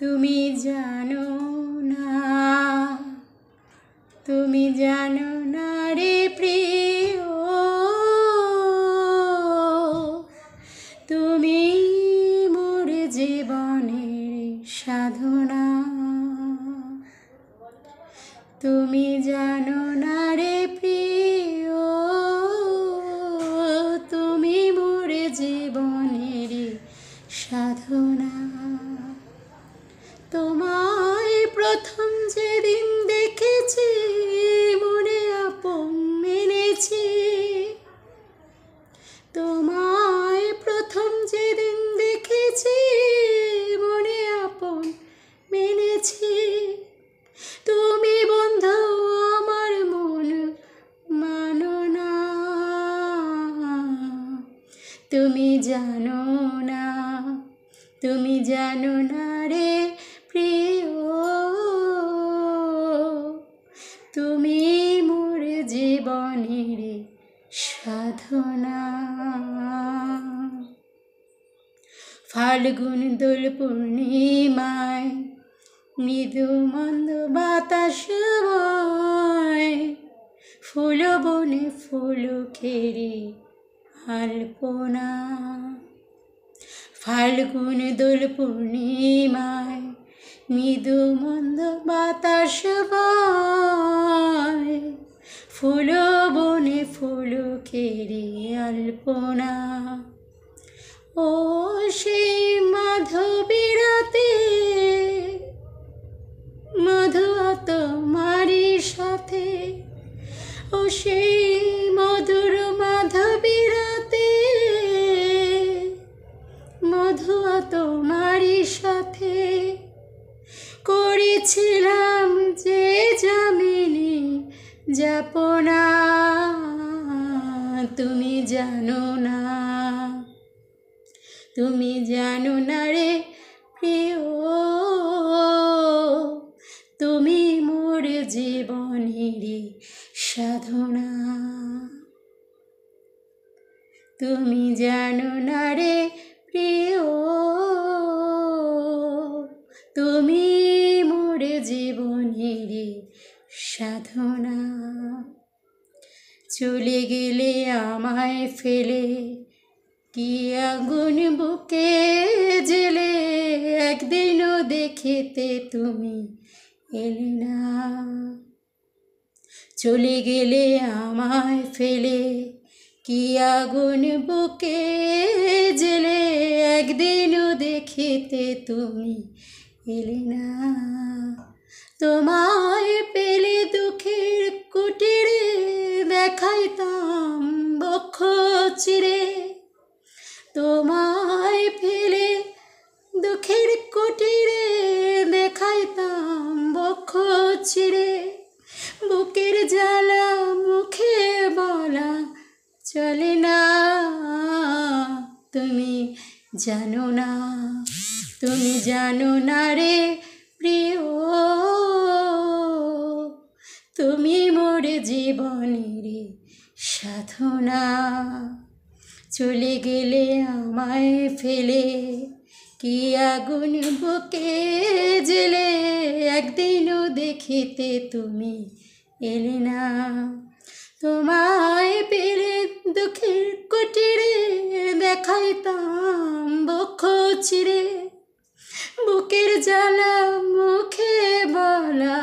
তুমি জানো না, তুমি জানো না রে প্রিয়, তুমি মোর জীবনের সাধনা। তুমি জানো না রে প্রিয়, তুমি মোর জীবনের সাধনা। তোমায় প্রথম যেদিন দেখেছি মনে আপন মেনেছি, তোমায় প্রথম যেদিন দেখেছি মনে আপন মেনেছি। তুমি বন্ধু আমার মন মানো না, তুমি জানো না, তুমি জানো না রে প্রিয়, তুমি মোর জীবনের সাধনা। ফাল্গুন দোল পূর্ণিমায় মৃদু মন্দ বাতাস বয়, ফুল বনে ফুল খেরি আলপনা। ফাল্গুন দোল পূর্ণিমায় মৃদু মন্দ বাতাস বয়, ফুল বনে ফুল খেরি আলপনা। ও সেই মাধবী রাতে মধুয়া তোমারি সাথে, ও সেই মধুর মাধবী রাতে মধুয়া তোমারি সাথে, করেছিলাম যে যামিনী যাপনা। তুমি জানো না, তুমি জানো না রে প্রিয়, তুমি মোর জীবনের সাধনা। তুমি জানো না রে প্রিয়, তুমি মোর জীবনের সাধনা। চলে গেলে আমায় ফেলে কি আগুন বুকে জেলে, একদিনও দেখিতে তুমি এলে না। চলে গেলে আমায় ফেলে কি আগুন বুকে জেলে, একদিনও দেখিতে তুমি এলে না। তোমায় পেলে দুঃখের কুটিরে দেখাইতাম বক্ষ চিরে, তোমায় পেলে দুঃখের কুটিরে দেখাইতাম বক্ষ চিরে। বুকের জ্বালা মুখে বলা চলে না, তুমি জানো না, তুমি জানো না রে প্রিয়, তুমি মোর জীবনের সাধনা। চলে গেলে আমায় ফেলে কি আগুন বুকে জেলে, একদিনও দেখিতে তুমি এলে না। তোমায় পেলে দুঃখের কুটিরে দেখাইতাম বক্ষ চিরে, বুকের জ্বালা মুখে বলা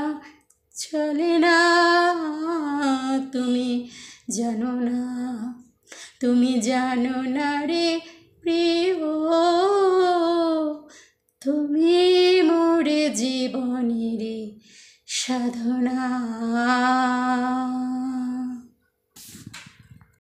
চলে না। তুমি জানো না, তুমি জানো না রে প্রিয়, তুমি মোর জীবনের সাধনা।